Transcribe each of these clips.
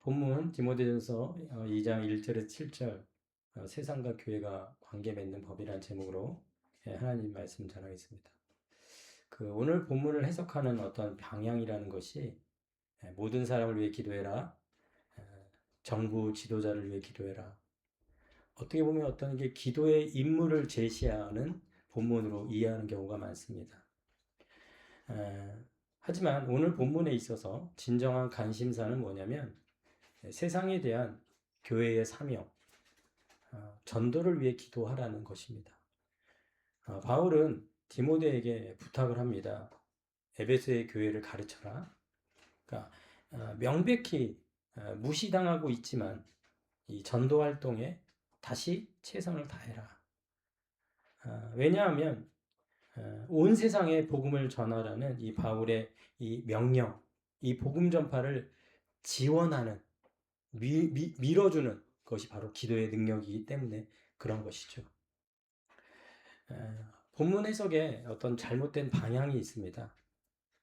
본문 디모데전서 2장 1절에서 7절 세상과 교회가 관계 맺는 법이라는 제목으로 하나님 말씀 전하겠습니다. 오늘 본문을 해석하는 어떤 방향이라는 것이 모든 사람을 위해 기도해라, 정부 지도자를 위해 기도해라. 어떻게 보면 어떤 게 기도의 임무를 제시하는 본문으로 이해하는 경우가 많습니다. 하지만 오늘 본문에 있어서 진정한 관심사는 뭐냐면 세상에 대한 교회의 사명, 전도를 위해 기도하라는 것입니다. 바울은 디모데에게 부탁을 합니다. 에베소의 교회를 가르쳐라. 그러니까 명백히 무시당하고 있지만 이 전도 활동에 다시 최선을 다해라. 왜냐하면 온 세상에 복음을 전하라는 이 바울의 이 명령, 이 복음 전파를 지원하는, 밀어주는 것이 바로 기도의 능력이기 때문에 그런 것이죠. 본문 해석에 어떤 잘못된 방향이 있습니다.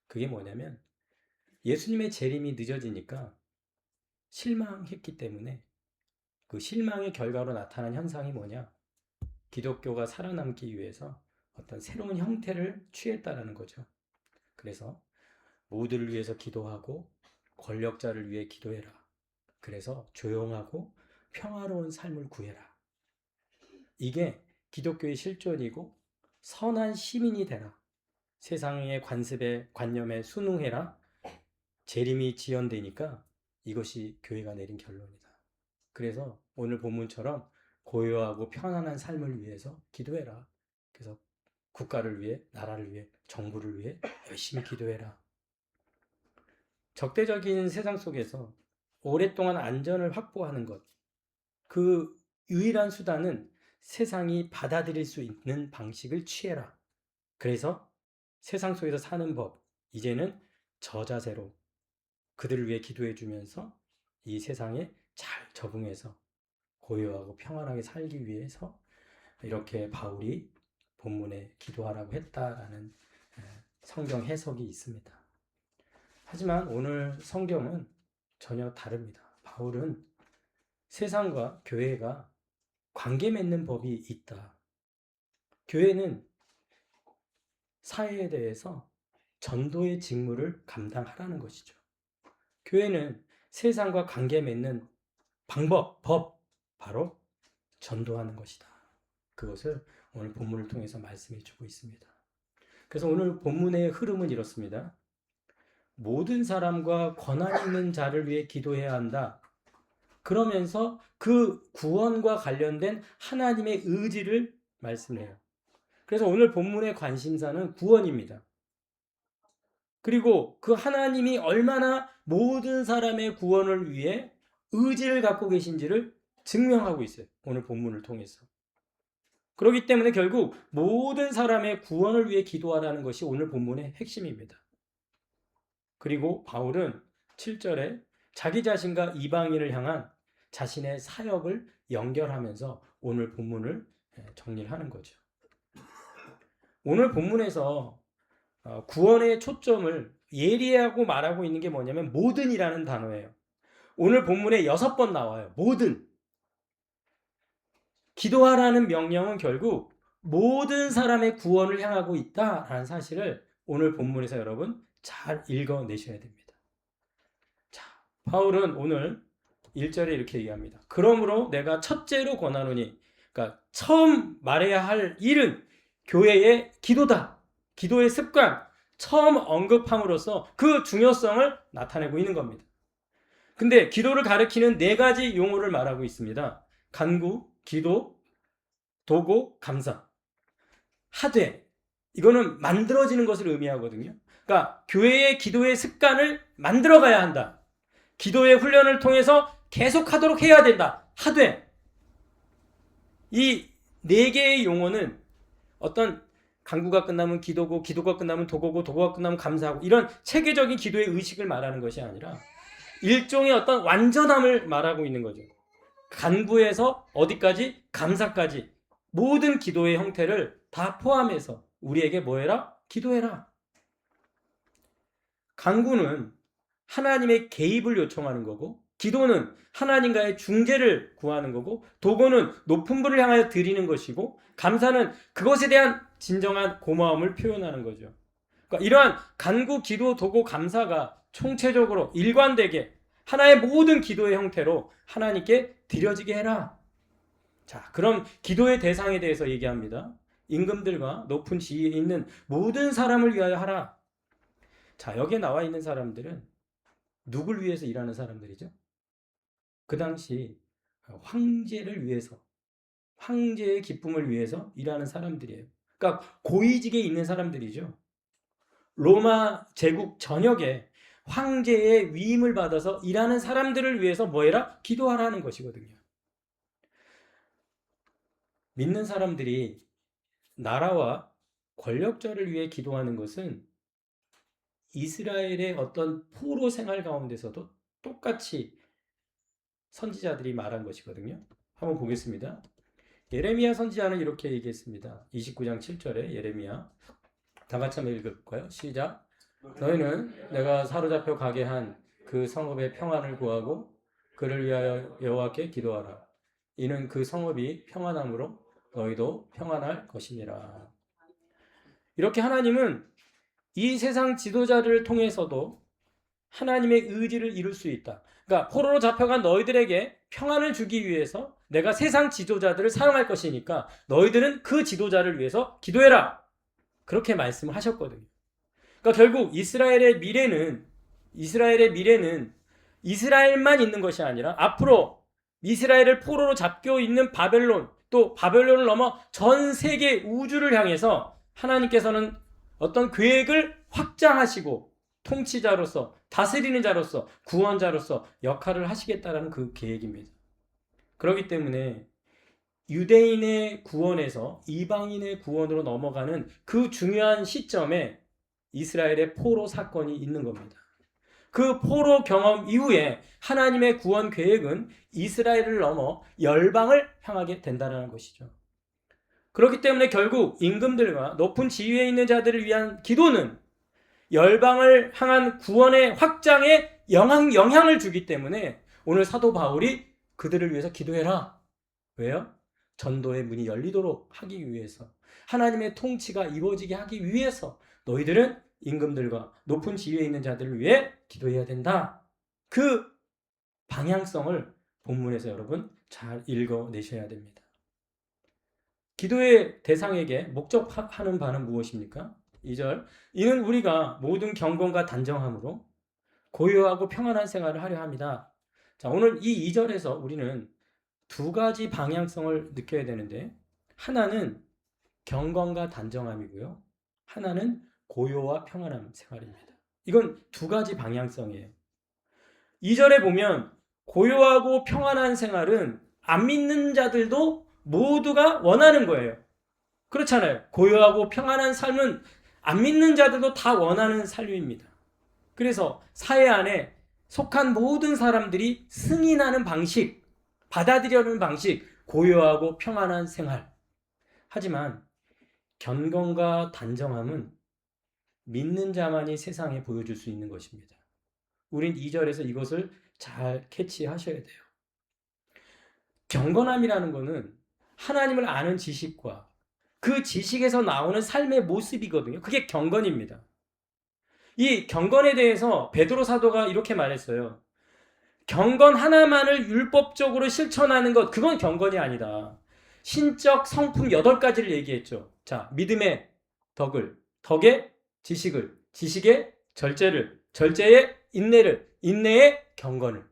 그게 뭐냐면 예수님의 재림이 늦어지니까 실망했기 때문에 그 실망의 결과로 나타난 현상이 뭐냐? 기독교가 살아남기 위해서 어떤 새로운 형태를 취했다라는 거죠. 그래서 모두를 위해서 기도하고 권력자를 위해 기도해라. 그래서 조용하고 평화로운 삶을 구해라. 이게 기독교의 실존이고 선한 시민이 되라. 세상의 관습에 관념에 순응해라. 재림이 지연되니까 이것이 교회가 내린 결론이다. 그래서 오늘 본문처럼 고요하고 편안한 삶을 위해서 기도해라. 그래서 국가를 위해, 나라를 위해, 정부를 위해 열심히 기도해라. 적대적인 세상 속에서 오랫동안 안전을 확보하는 것, 그 유일한 수단은 세상이 받아들일 수 있는 방식을 취해라. 그래서 세상 속에서 사는 법, 이제는 저자세로 그들을 위해 기도해 주면서 이 세상에 잘 적응해서 고요하고 평안하게 살기 위해서 이렇게 바울이 본문에 기도하라고 했다라는 성경 해석이 있습니다. 하지만 오늘 성경은 전혀 다릅니다. 바울은 세상과 교회가 관계 맺는 법이 있다. 교회는 사회에 대해서 전도의 직무를 감당하라는 것이죠. 교회는 세상과 관계 맺는 방법, 법, 바로 전도하는 것이다. 그것을 오늘 본문을 통해서 말씀해 주고 있습니다. 그래서 오늘 본문의 흐름은 이렇습니다. 모든 사람과 권한 있는 자를 위해 기도해야 한다. 그러면서 그 구원과 관련된 하나님의 의지를 말씀해요. 그래서 오늘 본문의 관심사는 구원입니다. 그리고 그 하나님이 얼마나 모든 사람의 구원을 위해 의지를 갖고 계신지를 증명하고 있어요. 오늘 본문을 통해서. 그렇기 때문에 결국 모든 사람의 구원을 위해 기도하라는 것이 오늘 본문의 핵심입니다. 그리고 바울은 7절에 자기 자신과 이방인을 향한 자신의 사역을 연결하면서 오늘 본문을 정리를 하는 거죠. 오늘 본문에서 구원의 초점을 예리하고 말하고 있는 게 뭐냐면 모든이라는 단어예요. 오늘 본문에 6번 나와요. 모든. 기도하라는 명령은 결국 모든 사람의 구원을 향하고 있다라는 사실을 오늘 본문에서 여러분 잘 읽어내셔야 됩니다. 자, 바울은 오늘 1절에 이렇게 얘기합니다. 그러므로 내가 첫째로 권하노니, 그러니까 처음 말해야 할 일은 교회의 기도다. 기도의 습관, 처음 언급함으로써 그 중요성을 나타내고 있는 겁니다. 근데 기도를 가리키는 4가지 용어를 말하고 있습니다. 간구, 기도, 도고, 감사. 하되, 이거는 만들어지는 것을 의미하거든요. 그러니까 교회의 기도의 습관을 만들어가야 한다. 기도의 훈련을 통해서 계속하도록 해야 된다. 하되, 이 4개의 용어는 어떤 간구가 끝나면 기도고, 기도가 끝나면 도고고, 도고가 끝나면 감사하고, 이런 체계적인 기도의 의식을 말하는 것이 아니라 일종의 어떤 완전함을 말하고 있는 거죠. 간구에서 어디까지? 감사까지 모든 기도의 형태를 다 포함해서 우리에게 뭐 해라? 기도해라. 간구는 하나님의 개입을 요청하는 거고, 기도는 하나님과의 중재를 구하는 거고, 도고는 높은 분을 향하여 드리는 것이고, 감사는 그것에 대한 진정한 고마움을 표현하는 거죠. 그러니까 이러한 간구, 기도, 도고, 감사가 총체적으로 일관되게 하나의 모든 기도의 형태로 하나님께 드려지게 해라. 자, 그럼 기도의 대상에 대해서 얘기합니다. 임금들과 높은 지위에 있는 모든 사람을 위하여 하라. 자, 여기에 나와 있는 사람들은 누굴 위해서 일하는 사람들이죠? 그 당시 황제를 위해서, 황제의 기쁨을 위해서 일하는 사람들이에요. 그러니까 고위직에 있는 사람들이죠. 로마 제국 전역에 황제의 위임을 받아서 일하는 사람들을 위해서 뭐해라? 기도하라는 것이거든요. 믿는 사람들이 나라와 권력자를 위해 기도하는 것은 이스라엘의 어떤 포로 생활 가운데서도 똑같이 선지자들이 말한 것이거든요. 한번 보겠습니다. 예레미야 선지자는 이렇게 얘기했습니다. 29장 7절에 예레미야. 다 같이 한번 읽을까요? 시작. 너희는 내가 사로잡혀 가게 한 그 성읍의 평안을 구하고 그를 위하여 여호와께 기도하라. 이는 그 성읍이 평안함으로 너희도 평안할 것이니라. 이렇게 하나님은 이 세상 지도자를 통해서도 하나님의 의지를 이룰 수 있다. 그러니까 포로로 잡혀간 너희들에게 평안을 주기 위해서 내가 세상 지도자들을 사용할 것이니까 너희들은 그 지도자를 위해서 기도해라. 그렇게 말씀을 하셨거든요. 그러니까 결국 이스라엘의 미래는 이스라엘만 있는 것이 아니라 앞으로 이스라엘을 포로로 잡고 있는 바벨론, 또 바벨론을 넘어 전 세계 우주를 향해서 하나님께서는 어떤 계획을 확장하시고 통치자로서, 다스리는 자로서, 구원자로서 역할을 하시겠다라는 그 계획입니다. 그렇기 때문에 유대인의 구원에서 이방인의 구원으로 넘어가는 그 중요한 시점에 이스라엘의 포로 사건이 있는 겁니다. 그 포로 경험 이후에 하나님의 구원 계획은 이스라엘을 넘어 열방을 향하게 된다는 것이죠. 그렇기 때문에 결국 임금들과 높은 지위에 있는 자들을 위한 기도는 열방을 향한 구원의 확장에 영향을 주기 때문에 오늘 사도 바울이 그들을 위해서 기도해라. 왜요? 전도의 문이 열리도록 하기 위해서, 하나님의 통치가 이루어지게 하기 위해서 너희들은 임금들과 높은 지위에 있는 자들을 위해 기도해야 된다. 그 방향성을 본문에서 여러분 잘 읽어내셔야 됩니다. 기도의 대상에게 목적하는 바는 무엇입니까? 2절, 이는 우리가 모든 경건과 단정함으로 고요하고 평안한 생활을 하려 합니다. 자, 오늘 이 2절에서 우리는 두 가지 방향성을 느껴야 되는데, 하나는 경건과 단정함이고요. 하나는 고요와 평안한 생활입니다. 이건 두 가지 방향성이에요. 2절에 보면 고요하고 평안한 생활은 안 믿는 자들도 모두가 원하는 거예요. 그렇잖아요. 고요하고 평안한 삶은 안 믿는 자들도 다 원하는 삶입니다. 그래서 사회 안에 속한 모든 사람들이 승인하는 방식, 받아들여는 방식, 고요하고 평안한 생활. 하지만 경건과 단정함은 믿는 자만이 세상에 보여줄 수 있는 것입니다. 우린 2절에서 이것을 잘 캐치하셔야 돼요. 경건함이라는 것은 하나님을 아는 지식과 그 지식에서 나오는 삶의 모습이거든요. 그게 경건입니다. 이 경건에 대해서 베드로 사도가 이렇게 말했어요. 경건 하나만을 율법적으로 실천하는 것, 그건 경건이 아니다. 신적 성품 8가지를 얘기했죠. 자, 믿음의 덕을, 덕의 지식을, 지식의 절제를, 절제의 인내를, 인내의 경건을.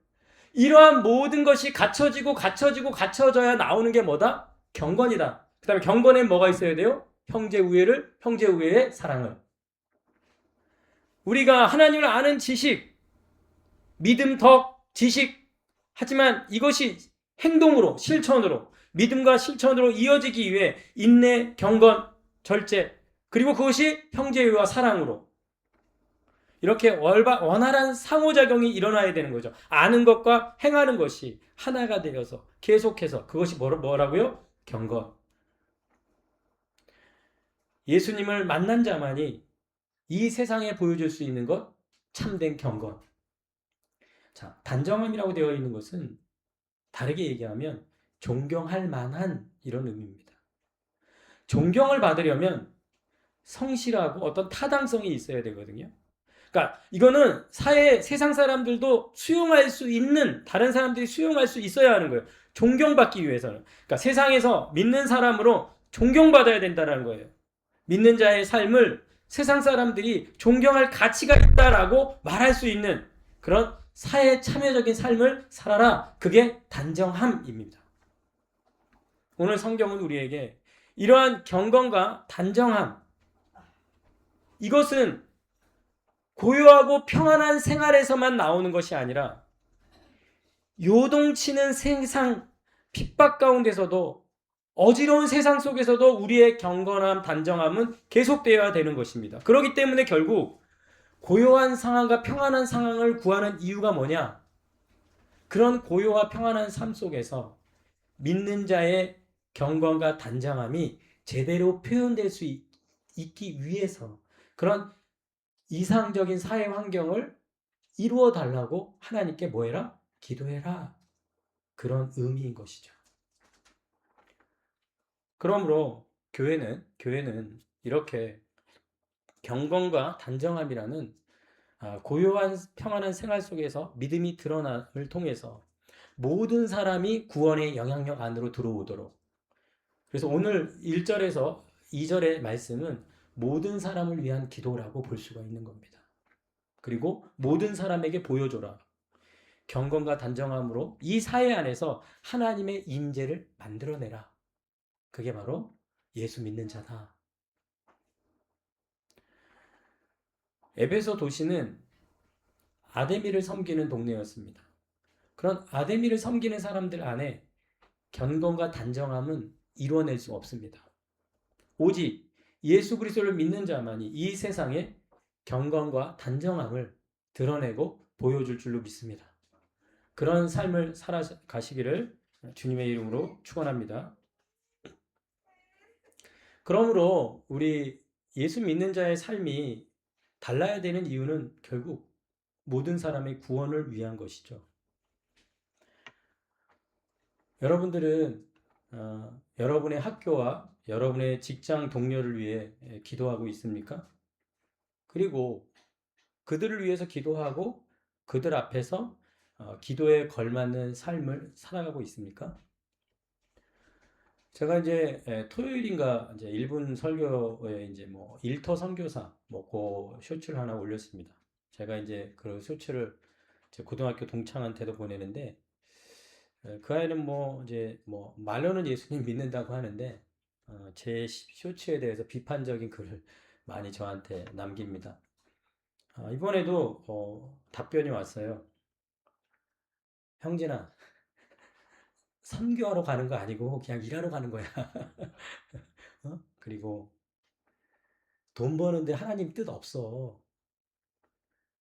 이러한 모든 것이 갖춰져야 나오는 게 뭐다? 경건이다. 그 다음에 경건에 뭐가 있어야 돼요? 형제 우애를, 형제 우애의 사랑을. 우리가 하나님을 아는 지식, 믿음, 덕, 지식. 하지만 이것이 행동으로, 실천으로, 믿음과 실천으로 이어지기 위해 인내, 경건, 절제, 그리고 그것이 형제와 사랑으로 이렇게 원활한 상호작용이 일어나야 되는 거죠. 아는 것과 행하는 것이 하나가 되어서 계속해서 그것이 뭐라고요? 경건. 예수님을 만난 자만이 이 세상에 보여줄 수 있는 것, 참된 경건. 자, 단정함이라고 되어 있는 것은 다르게 얘기하면 존경할 만한 이런 의미입니다. 존경을 받으려면 성실하고 어떤 타당성이 있어야 되거든요. 그러니까 이거는 세상 사람들도 수용할 수 있는, 다른 사람들이 수용할 수 있어야 하는 거예요. 존경받기 위해서는. 그러니까 세상에서 믿는 사람으로 존경받아야 된다는 거예요. 믿는 자의 삶을 세상 사람들이 존경할 가치가 있다라고 말할 수 있는 그런 사회 참여적인 삶을 살아라. 그게 단정함입니다. 오늘 성경은 우리에게 이러한 경건과 단정함, 이것은 고요하고 평안한 생활에서만 나오는 것이 아니라 요동치는 세상 핍박 가운데서도, 어지러운 세상 속에서도 우리의 경건함, 단정함은 계속되어야 되는 것입니다. 그렇기 때문에 결국 고요한 상황과 평안한 상황을 구하는 이유가 뭐냐? 그런 고요와 평안한 삶 속에서 믿는 자의 경건과 단정함이 제대로 표현될 수 있기 위해서, 그런 이상적인 사회 환경을 이루어 달라고 하나님께 뭐 해라? 기도해라. 그런 의미인 것이죠. 그러므로 교회는 이렇게 경건과 단정함이라는 고요한 평안한 생활 속에서 믿음이 드러남을 통해서 모든 사람이 구원의 영향력 안으로 들어오도록, 그래서 오늘 1절에서 2절의 말씀은 모든 사람을 위한 기도라고 볼 수가 있는 겁니다. 그리고 모든 사람에게 보여줘라. 경건과 단정함으로 이 사회 안에서 하나님의 임재를 만들어내라. 그게 바로 예수 믿는 자다. 에베소 도시는 아데미를 섬기는 동네였습니다. 그런 아데미를 섬기는 사람들 안에 경건과 단정함은 이루어낼 수 없습니다. 오직 예수 그리스도를 믿는 자만이 이 세상에 경건과 단정함을 드러내고 보여줄 줄로 믿습니다. 그런 삶을 살아가시기를 주님의 이름으로 축원합니다. 그러므로 우리 예수 믿는 자의 삶이 달라야 되는 이유는 결국 모든 사람의 구원을 위한 것이죠. 여러분들은 여러분의 학교와 여러분의 직장 동료를 위해 기도하고 있습니까? 그리고 그들을 위해서 기도하고 그들 앞에서 기도에 걸맞는 삶을 살아가고 있습니까? 제가 이제 토요일인가 이제 1분 설교에 이제 뭐 일터 선교사 그 쇼츠를 하나 올렸습니다. 제가 이제 그 쇼츠를 제 고등학교 동창한테도 보내는데, 그 아이는 뭐 이제 뭐 말로는 예수님 믿는다고 하는데 제 쇼츠에 대해서 비판적인 글을 많이 저한테 남깁니다. 이번에도 답변이 왔어요. 형진아, 선교하러 가는 거 아니고 그냥 일하러 가는 거야. 그리고 돈 버는데 하나님 뜻 없어.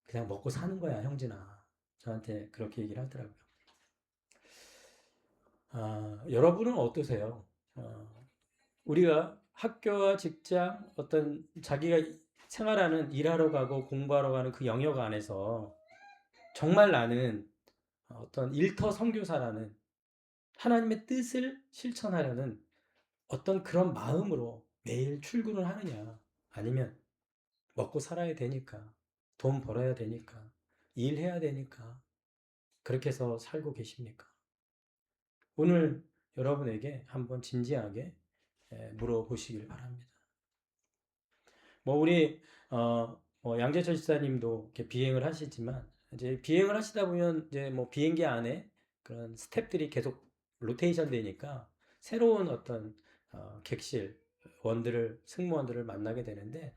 그냥 먹고 사는 거야, 형진아. 저한테 그렇게 얘기를 하더라고요. 여러분은 어떠세요? 우리가 학교와 직장, 어떤 자기가 생활하는, 일하러 가고 공부하러 가는 그 영역 안에서 정말 나는 어떤 일터 선교사라는 하나님의 뜻을 실천하려는 어떤 그런 마음으로 매일 출근을 하느냐, 아니면 먹고 살아야 되니까, 돈 벌어야 되니까, 일해야 되니까 그렇게 해서 살고 계십니까? 오늘 여러분에게 한번 진지하게 물어보시길 바랍니다. 뭐 우리 뭐 양재철 집사님도 이렇게 비행을 하시지만, 이제 비행을 하시다 보면 이제 뭐 비행기 안에 그런 스태프들이 계속 로테이션 되니까 새로운 어떤 객실 승무원들을 만나게 되는데,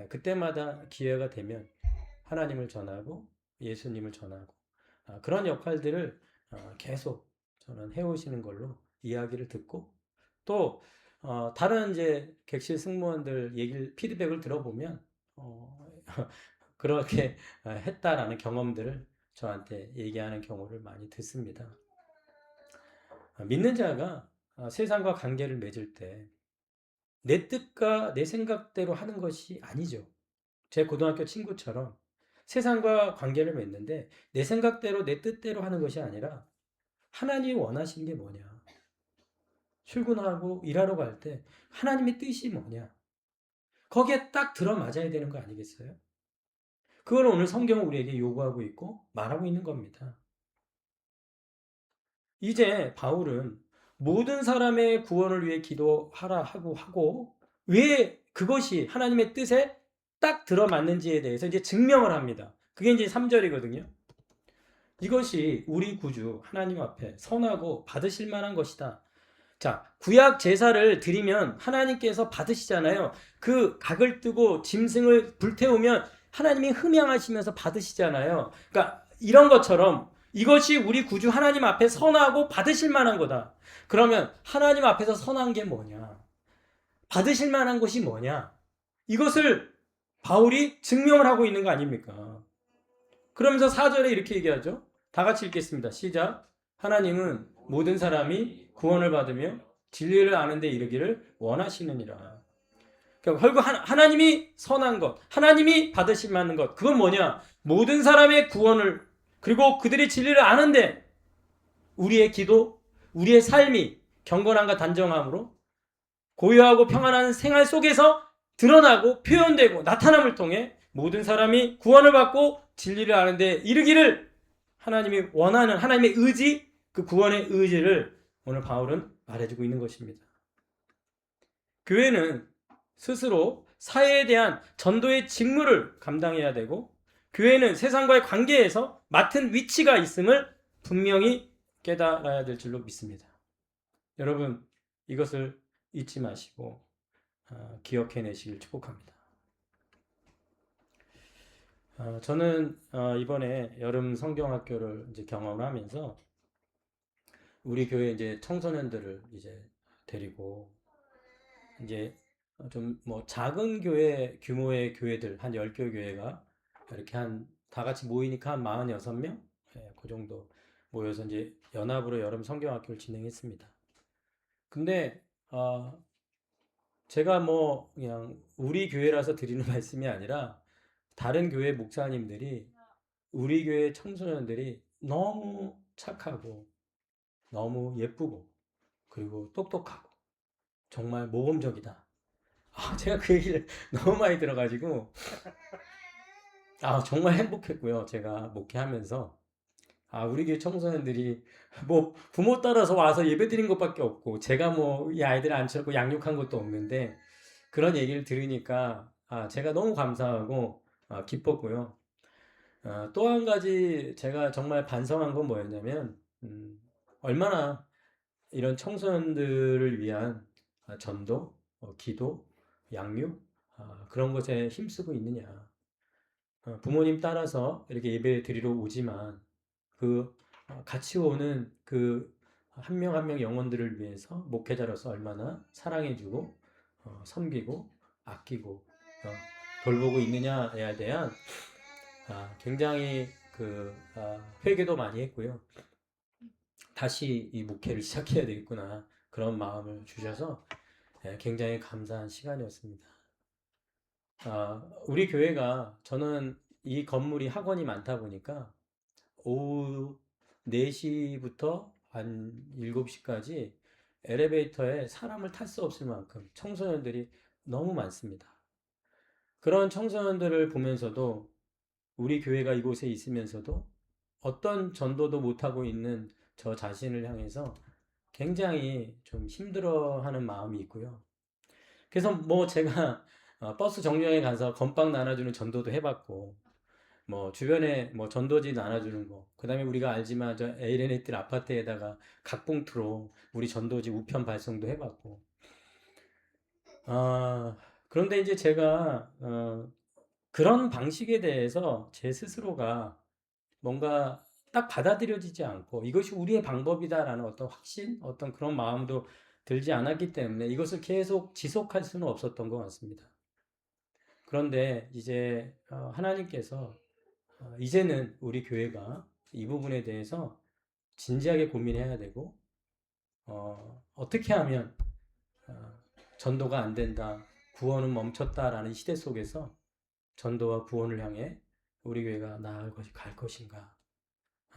그때마다 기회가 되면 하나님을 전하고 예수님을 전하고 그런 역할들을 계속 저는 해오시는 걸로 이야기를 듣고, 또 다른 이제 객실 승무원들 피드백을 들어보면 그렇게 했다라는 경험들을 저한테 얘기하는 경우를 많이 듣습니다. 믿는 자가 세상과 관계를 맺을 때 내 뜻과 내 생각대로 하는 것이 아니죠. 제 고등학교 친구처럼 세상과 관계를 맺는데 내 생각대로 내 뜻대로 하는 것이 아니라 하나님이 원하시는 게 뭐냐? 출근하고 일하러 갈 때 하나님의 뜻이 뭐냐? 거기에 딱 들어맞아야 되는 거 아니겠어요? 그걸 오늘 성경은 우리에게 요구하고 있고 말하고 있는 겁니다. 이제 바울은 모든 사람의 구원을 위해 기도하라 하고 왜 그것이 하나님의 뜻에 딱 들어맞는지에 대해서 이제 증명을 합니다. 그게 이제 3절이거든요. 이것이 우리 구주 하나님 앞에 선하고 받으실 만한 것이다. 자, 구약 제사를 드리면 하나님께서 받으시잖아요. 그 각을 뜨고 짐승을 불태우면 하나님이 흠양하시면서 받으시잖아요. 그러니까 이런 것처럼 이것이 우리 구주 하나님 앞에 선하고 받으실 만한 거다. 그러면 하나님 앞에서 선한 게 뭐냐? 받으실 만한 것이 뭐냐? 이것을 바울이 증명을 하고 있는 거 아닙니까? 그러면서 4절에 이렇게 얘기하죠. 다 같이 읽겠습니다. 시작. 하나님은 모든 사람이 구원을 받으며 진리를 아는 데 이르기를 원하시느니라. 그러니까 결국 하나님이 선한 것, 하나님이 받으실 만한 것, 그건 뭐냐? 모든 사람의 구원을, 그리고 그들이 진리를 아는데 우리의 기도, 우리의 삶이 경건함과 단정함으로 고요하고 평안한 생활 속에서 드러나고 표현되고 나타남을 통해 모든 사람이 구원을 받고 진리를 아는데 이르기를 하나님이 원하는 하나님의 의지, 그 구원의 의지를 오늘 바울은 말해주고 있는 것입니다. 교회는 스스로 사회에 대한 전도의 직무를 감당해야 되고 교회는 세상과의 관계에서 맡은 위치가 있음을 분명히 깨달아야 될 줄로 믿습니다. 여러분 이것을 잊지 마시고 기억해내시길 축복합니다. 저는 이번에 여름 성경학교를 이제 경험을 하면서 우리 교회 이제 청소년들을 이제 데리고 이제 좀 뭐 작은 교회 규모의 교회들 한 10개 교회가 이렇게 한 다 같이 모이니까 한 46명? 예, 그 정도 모여서 이제 연합으로 여름 성경학교를 진행했습니다. 근데 제가 뭐 그냥 우리 교회라서 드리는 말씀이 아니라 다른 교회 목사님들이 우리 교회 청소년들이 너무 착하고 너무 예쁘고 그리고 똑똑하고 정말 모범적이다. 제가 그 얘기를 너무 많이 들어가지고 정말 행복했고요. 제가 목회하면서 우리 교회 청소년들이 뭐 부모 따라서 와서 예배 드린 것밖에 없고 제가 뭐 이 아이들 앉혀놓고 양육한 것도 없는데 그런 얘기를 들으니까 제가 너무 감사하고 기뻤고요. 또 한 가지 제가 정말 반성한 건 뭐였냐면 얼마나 이런 청소년들을 위한 전도, 기도, 양육 그런 것에 힘쓰고 있느냐. 부모님 따라서 이렇게 예배 드리러 오지만 그 같이 오는 그 한 명 한 명 영혼들을 위해서 목회자로서 얼마나 사랑해주고 섬기고 아끼고 돌보고 있느냐에 대한 굉장히 회개도 많이 했고요. 다시 이 목회를 시작해야 되겠구나 그런 마음을 주셔서 굉장히 감사한 시간이었습니다. 우리 교회가 저는 이 건물이 학원이 많다 보니까 오후 4시부터 한 7시까지 엘리베이터에 사람을 탈 수 없을 만큼 청소년들이 너무 많습니다. 그런 청소년들을 보면서도 우리 교회가 이곳에 있으면서도 어떤 전도도 못하고 있는 저 자신을 향해서 굉장히 좀 힘들어하는 마음이 있고요. 그래서 뭐 제가 버스 정류장에 가서 건빵 나눠주는 전도도 해봤고 뭐 주변에 뭐 전도지 나눠주는 거 그다음에 우리가 알지만 저 에이레네틸 아파트에다가 각봉투로 우리 전도지 우편 발송도 해봤고 그런데 이제 제가 그런 방식에 대해서 제 스스로가 뭔가 딱 받아들여지지 않고 이것이 우리의 방법이다라는 어떤 확신, 어떤 그런 마음도 들지 않았기 때문에 이것을 계속 지속할 수는 없었던 것 같습니다. 그런데 이제 하나님께서 이제는 우리 교회가 이 부분에 대해서 진지하게 고민해야 되고 어떻게 하면 전도가 안 된다, 구원은 멈췄다라는 시대 속에서 전도와 구원을 향해 우리 교회가 갈 것인가?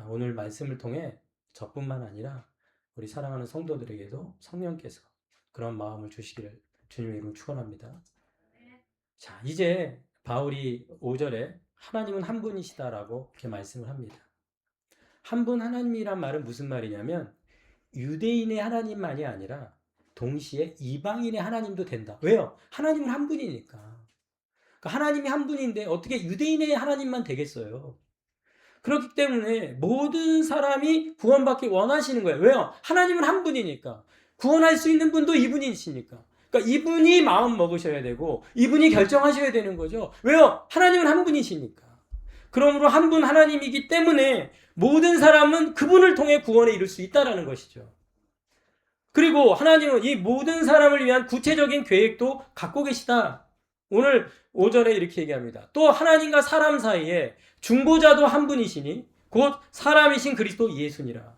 오늘 말씀을 통해 저뿐만 아니라 우리 사랑하는 성도들에게도 성령께서 그런 마음을 주시기를 주님의 이름으로 축원합니다. 자, 이제 바울이 5절에 하나님은 한 분이시다라고 이렇게 말씀을 합니다. 한 분 하나님이란 말은 무슨 말이냐면 유대인의 하나님만이 아니라 동시에 이방인의 하나님도 된다. 왜요? 하나님은 한 분이니까. 그러니까 하나님이 한 분인데 어떻게 유대인의 하나님만 되겠어요? 그렇기 때문에 모든 사람이 구원받기 원하시는 거예요. 왜요? 하나님은 한 분이니까. 구원할 수 있는 분도 이분이시니까. 그러니까 이분이 마음 먹으셔야 되고 이분이 결정하셔야 되는 거죠. 왜요? 하나님은 한 분이시니까. 그러므로 한 분 하나님이기 때문에 모든 사람은 그분을 통해 구원에 이룰 수 있다는 것이죠. 그리고 하나님은 이 모든 사람을 위한 구체적인 계획도 갖고 계시다. 오늘 5절에 이렇게 얘기합니다. 또 하나님과 사람 사이에 중보자도 한 분이시니 곧 사람이신 그리스도 예수니라.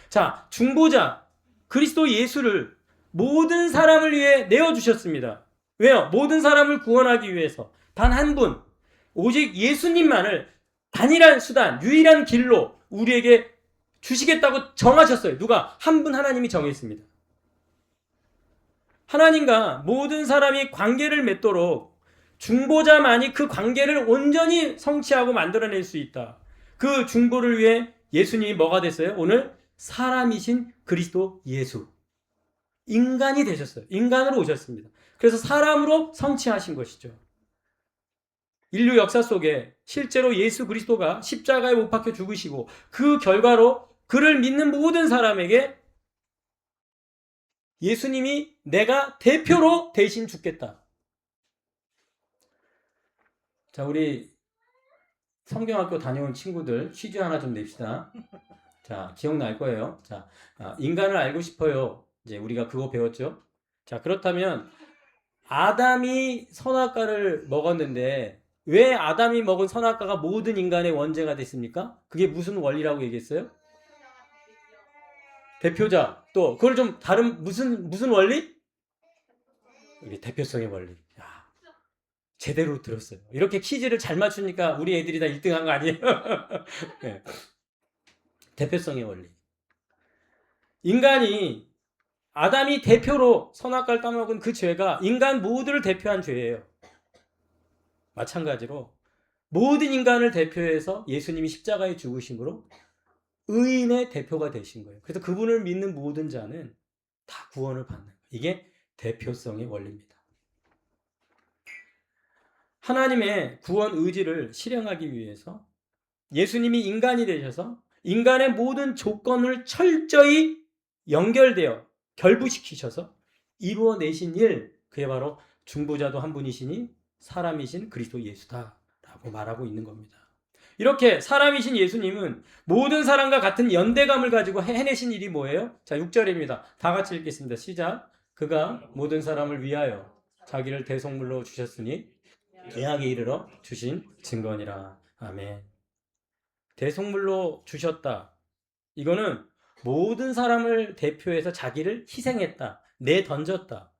자, 중보자 그리스도 예수를 모든 사람을 위해 내어주셨습니다. 왜요? 모든 사람을 구원하기 위해서 단 한 분, 오직 예수님만을 단일한 수단, 유일한 길로 우리에게 주시겠다고 정하셨어요. 누가? 한 분 하나님이 정했습니다. 하나님과 모든 사람이 관계를 맺도록 중보자만이 그 관계를 온전히 성취하고 만들어낼 수 있다. 그 중보를 위해 예수님이 뭐가 됐어요? 오늘 사람이신 그리스도 예수. 인간이 되셨어요. 인간으로 오셨습니다. 그래서 사람으로 성취하신 것이죠. 인류 역사 속에 실제로 예수 그리스도가 십자가에 못 박혀 죽으시고 그 결과로 그를 믿는 모든 사람에게 예수님이 내가 대표로 대신 죽겠다. 자, 우리 성경학교 다녀온 친구들 퀴즈 하나 좀 냅시다. 자, 기억날 거예요. 자, 인간을 알고 싶어요. 이제 우리가 그거 배웠죠. 자, 그렇다면 아담이 선악과를 먹었는데 왜 아담이 먹은 선악과가 모든 인간의 원죄가 됐습니까? 그게 무슨 원리라고 얘기했어요? 대표자. 또 그걸 좀 다른 무슨 원리? 이게 대표성의 원리. 야, 제대로 들었어요. 이렇게 퀴즈를 잘 맞추니까 우리 애들이 다 1등한 거 아니에요? 네. 대표성의 원리. 인간이 아담이 대표로 선악과를 따먹은 그 죄가 인간 모두를 대표한 죄예요. 마찬가지로 모든 인간을 대표해서 예수님이 십자가에 죽으심으로 의인의 대표가 되신 거예요. 그래서 그분을 믿는 모든 자는 다 구원을 받는 거예요. 이게 대표성의 원리입니다. 하나님의 구원 의지를 실행하기 위해서 예수님이 인간이 되셔서 인간의 모든 조건을 철저히 연결되어 결부시키셔서 이루어내신 일, 그게 바로 중보자도 한 분이시니 사람이신 그리스도 예수다라고 말하고 있는 겁니다. 이렇게 사람이신 예수님은 모든 사람과 같은 연대감을 가지고 해내신 일이 뭐예요? 자, 6절입니다. 다 같이 읽겠습니다. 시작. 그가 모든 사람을 위하여 자기를 대속물로 주셨으니 예하게 이르러 주신 증거니라. 아멘. 대속물로 주셨다. 이거는 모든 사람을 대표해서 자기를 희생했다. 내던졌다.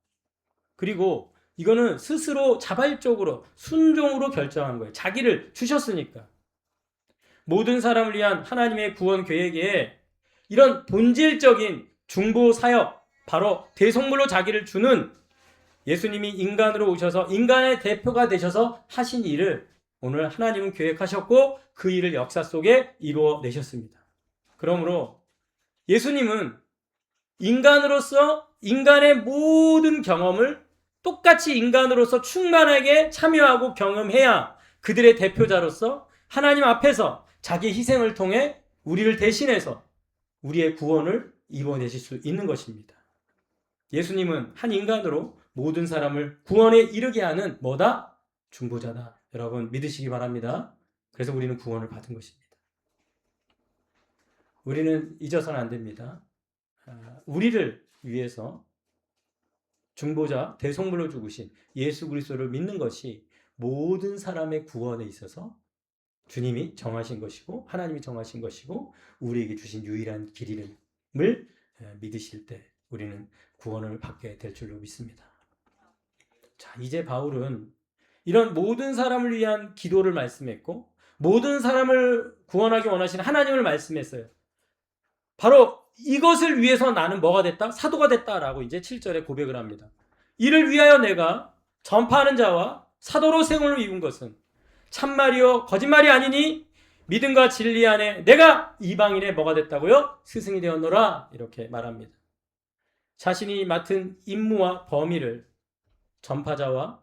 그리고 이거는 스스로 자발적으로 순종으로 결정한 거예요. 자기를 주셨으니까. 모든 사람을 위한 하나님의 구원 계획에 이런 본질적인 중보 사역, 바로 대속물로 자기를 주는 예수님이 인간으로 오셔서 인간의 대표가 되셔서 하신 일을 오늘 하나님은 계획하셨고 그 일을 역사 속에 이루어내셨습니다. 그러므로 예수님은 인간으로서 인간의 모든 경험을 똑같이 인간으로서 충만하게 참여하고 경험해야 그들의 대표자로서 하나님 앞에서 자기 희생을 통해 우리를 대신해서 우리의 구원을 이루어내실 수 있는 것입니다. 예수님은 한 인간으로 모든 사람을 구원에 이르게 하는 뭐다? 중보자다. 여러분 믿으시기 바랍니다. 그래서 우리는 구원을 받은 것입니다. 우리는 잊어서는 안 됩니다. 우리를 위해서 중보자, 대속물로 죽으신 예수 그리스도를 믿는 것이 모든 사람의 구원에 있어서 주님이 정하신 것이고 하나님이 정하신 것이고 우리에게 주신 유일한 길임을 믿으실 때 우리는 구원을 받게 될 줄로 믿습니다. 자, 이제 바울은 이런 모든 사람을 위한 기도를 말씀했고 모든 사람을 구원하기 원하시는 하나님을 말씀했어요. 바로 이것을 위해서 나는 뭐가 됐다? 사도가 됐다라고 이제 7절에 고백을 합니다. 이를 위하여 내가 전파하는 자와 사도로 생을 입은 것은 참말이요 거짓말이 아니니 믿음과 진리 안에 내가 이방인의 뭐가 됐다고요? 스승이 되었노라 이렇게 말합니다. 자신이 맡은 임무와 범위를 전파자와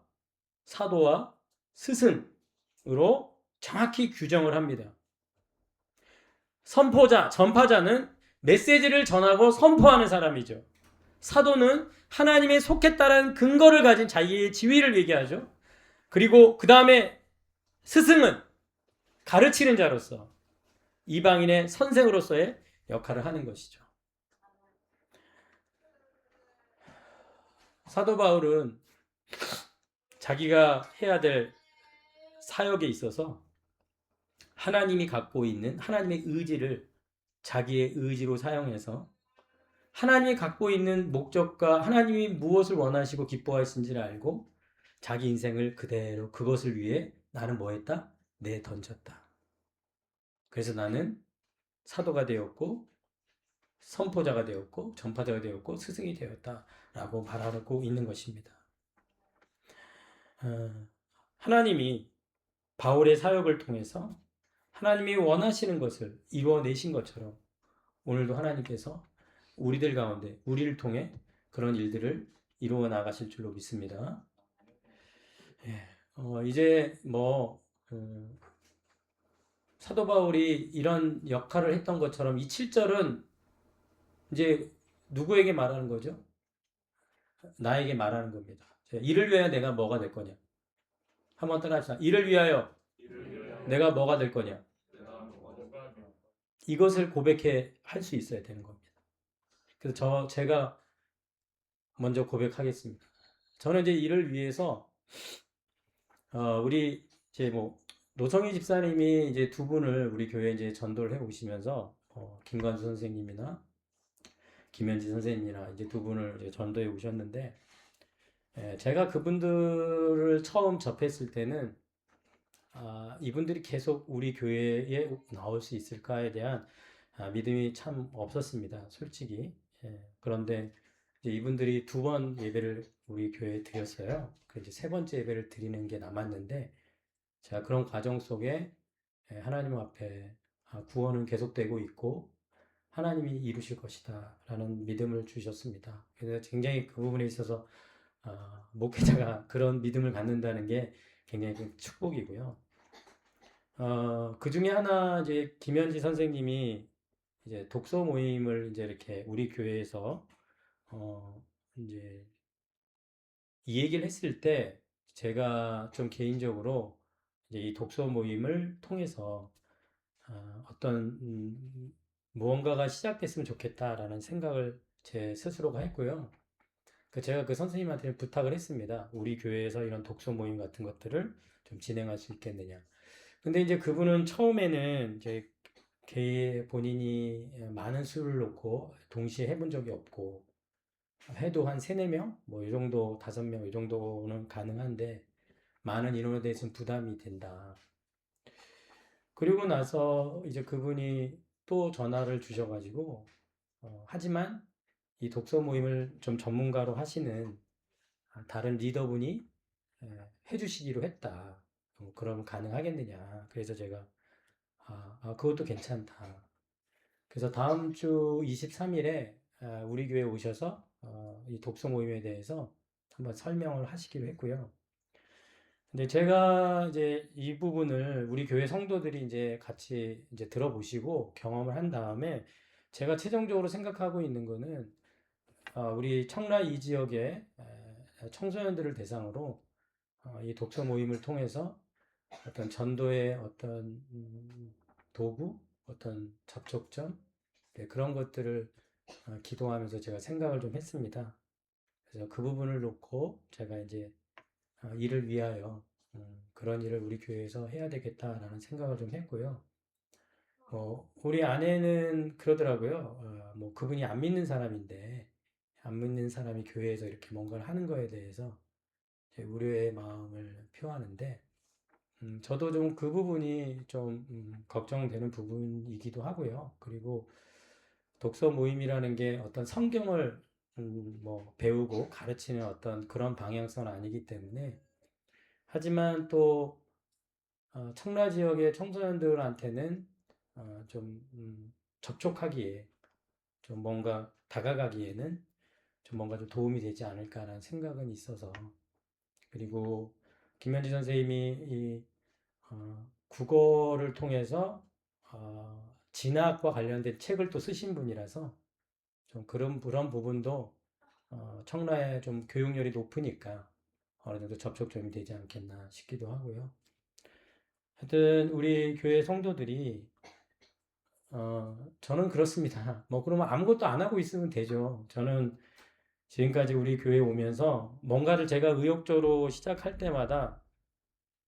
사도와 스승으로 정확히 규정을 합니다. 선포자, 전파자는 메시지를 전하고 선포하는 사람이죠. 사도는 하나님의 속했다는 근거를 가진 자기의 지위를 얘기하죠. 그리고 그 다음에 스승은 가르치는 자로서 이방인의 선생으로서의 역할을 하는 것이죠. 사도 바울은 자기가 해야 될 사역에 있어서 하나님이 갖고 있는 하나님의 의지를 자기의 의지로 사용해서 하나님이 갖고 있는 목적과 하나님이 무엇을 원하시고 기뻐하시는지를 알고 자기 인생을 그대로 그것을 위해 나는 뭐 했다? 내던졌다. 그래서 나는 사도가 되었고 선포자가 되었고 전파자가 되었고 스승이 되었다라고 말하고 있는 것입니다. 하나님이 바울의 사역을 통해서 하나님이 원하시는 것을 이루어내신 것처럼 오늘도 하나님께서 우리들 가운데 우리를 통해 그런 일들을 이루어 나가실 줄로 믿습니다. 이제 사도 바울이 이런 역할을 했던 것처럼 이 7절은 이제 누구에게 말하는 거죠? 나에게 말하는 겁니다. 이를 위하여 내가 뭐가 될 거냐? 한번 따라합시다. 이를 위하여 내가 뭐가 될 거냐? 이것을 고백해 할 수 있어야 되는 겁니다. 그래서 제가 먼저 고백하겠습니다. 저는 이제 이를 위해서 우리 이제 노성희 집사님이 이제 두 분을 우리 교회에 이제 전도를 해 오시면서 김관수 선생님이나 김현지 선생님이나 이제 두 분을 이제 전도해 오셨는데 제가 그분들을 처음 접했을 때는 이분들이 계속 우리 교회에 나올 수 있을까에 대한 믿음이 참 없었습니다. 솔직히. 그런데 이제 이분들이 두 번 예배를 우리 교회에 드렸어요. 이제 세 번째 예배를 드리는 게 남았는데 제가 그런 과정 속에 하나님 앞에 구원은 계속되고 있고 하나님이 이루실 것이다 라는 믿음을 주셨습니다. 그래서 굉장히 그 부분에 있어서 목회자가 그런 믿음을 갖는다는 게 굉장히 좀 축복이고요. 그 중에 하나 이제 김현지 선생님이 이제 독서 모임을 이제 이렇게 우리 교회에서 이제 이 얘기를 했을 때 제가 좀 개인적으로 이제 이 독서 모임을 통해서 어떤 무언가가 시작됐으면 좋겠다라는 생각을 제 스스로가 했고요. 제가 그 선생님한테 부탁을 했습니다. 우리 교회에서 이런 독서 모임 같은 것들을 좀 진행할 수 있겠느냐. 근데 이제 그분은 처음에는 이제 본인이 많은 수를 놓고 동시에 해본 적이 없고 해도 한 3, 4명? 이 정도, 5명 이 정도는 가능한데 많은 인원에 대해서는 부담이 된다. 그리고 나서 이제 그분이 또 전화를 주셔가지고 하지만 이 독서 모임을 좀 전문가로 하시는 다른 리더분이 해주시기로 했다. 그럼 가능하겠느냐. 그래서 제가 그것도 괜찮다. 그래서 다음 주 23일에 우리 교회에 오셔서 이 독서 모임에 대해서 한번 설명을 하시기로 했고요. 근데 제가 이제 이 부분을 우리 교회 성도들이 이제 같이 이제 들어보시고 경험을 한 다음에 제가 최종적으로 생각하고 있는 거는 우리 청라 이 지역의 청소년들을 대상으로 이 독서 모임을 통해서 어떤 전도의 어떤 도구, 어떤 접촉점 그런 것들을 기도하면서 제가 생각을 좀 했습니다. 그래서 그 부분을 놓고 제가 이제 이를 위하여 그런 일을 우리 교회에서 해야 되겠다라는 생각을 좀 했고요. 우리 아내는 그러더라고요. 그분이 안 믿는 사람인데 안 믿는 사람이 교회에서 이렇게 뭔가를 하는 거에 대해서 우려의 마음을 표하는데 저도 좀 그 부분이 좀 걱정되는 부분이기도 하고요. 그리고 독서 모임이라는 게 어떤 성경을 뭐 배우고 가르치는 어떤 그런 방향성은 아니기 때문에 하지만 또 청라 지역의 청소년들한테는 좀 접촉하기에 좀 뭔가 다가가기에는 좀 뭔가 좀 도움이 되지 않을까라는 생각은 있어서 그리고 김현지 선생님이 이 국어를 통해서 진학과 관련된 책을 또 쓰신 분이라서 좀 그런 부분도 청라에 좀 교육열이 높으니까 어느 정도 접촉점이 되지 않겠나 싶기도 하고요. 하여튼 우리 교회 성도들이 저는 그렇습니다. 뭐 그러면 아무것도 안 하고 있으면 되죠. 저는 지금까지 우리 교회 오면서 뭔가를 제가 의욕적으로 시작할 때마다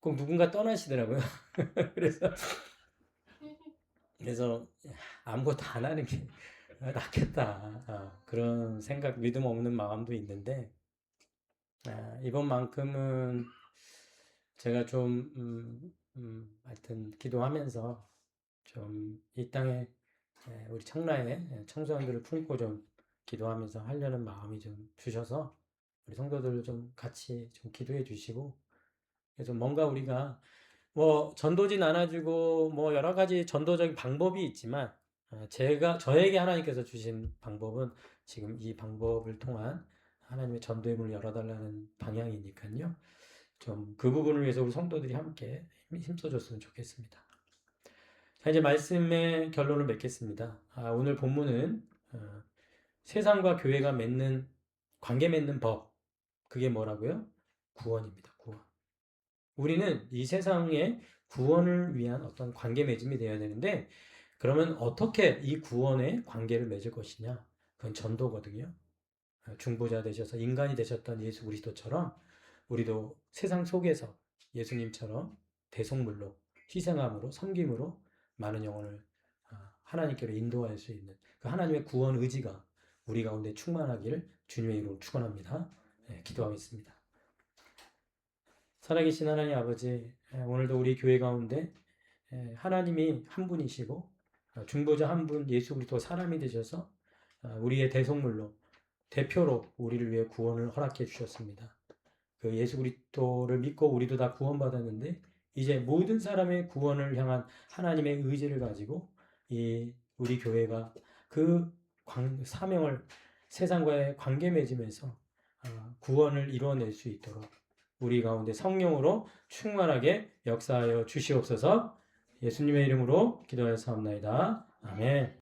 꼭 누군가 떠나시더라고요. 그래서 그래서 아무것도 안 하는 게 낫겠다. 그런 생각, 믿음 없는 마음도 있는데 이번만큼은 제가 좀 하여튼 기도하면서 좀 이 땅에 우리 청라에 청소년들을 품고 좀 기도하면서 하려는 마음이 좀 주셔서 우리 성도들 좀 같이 좀 기도해 주시고 그래서 뭔가 우리가 뭐 전도지 나눠주고 뭐 여러 가지 전도적인 방법이 있지만 저에게 하나님께서 주신 방법은 지금 이 방법을 통한 하나님의 전도의 문을 열어달라는 방향이니까요. 좀 그 부분을 위해서 우리 성도들이 함께 힘써줬으면 좋겠습니다. 자, 이제 말씀의 결론을 맺겠습니다. 오늘 본문은 세상과 교회가 맺는 관계 맺는 법 그게 뭐라고요? 구원입니다. 구원. 우리는 이 세상에 구원을 위한 어떤 관계 맺음이 되어야 되는데 그러면 어떻게 이 구원의 관계를 맺을 것이냐? 그건 전도거든요. 중보자 되셔서 인간이 되셨던 예수 그리스도처럼 우리도 세상 속에서 예수님처럼 대속물로 희생함으로 섬김으로 많은 영혼을 하나님께로 인도할 수 있는 그 하나님의 구원 의지가 우리 가운데 충만하기를 주님의 이름으로 축원합니다. 기도하겠습니다. 살아계신 하나님 아버지, 오늘도 우리 교회 가운데 하나님이 한 분이시고 중보자 한 분 예수 그리스도 사람이 되셔서 우리의 대속물로 대표로 우리를 위해 구원을 허락해 주셨습니다. 그 예수 그리스도를 믿고 우리도 다 구원받았는데 이제 모든 사람의 구원을 향한 하나님의 의지를 가지고 이 우리 교회가 그 사명을 세상과의 관계 맺으면서 구원을 이루어낼 수 있도록 우리 가운데 성령으로 충만하게 역사하여 주시옵소서. 예수님의 이름으로 기도하여 사옵나이다. 아멘.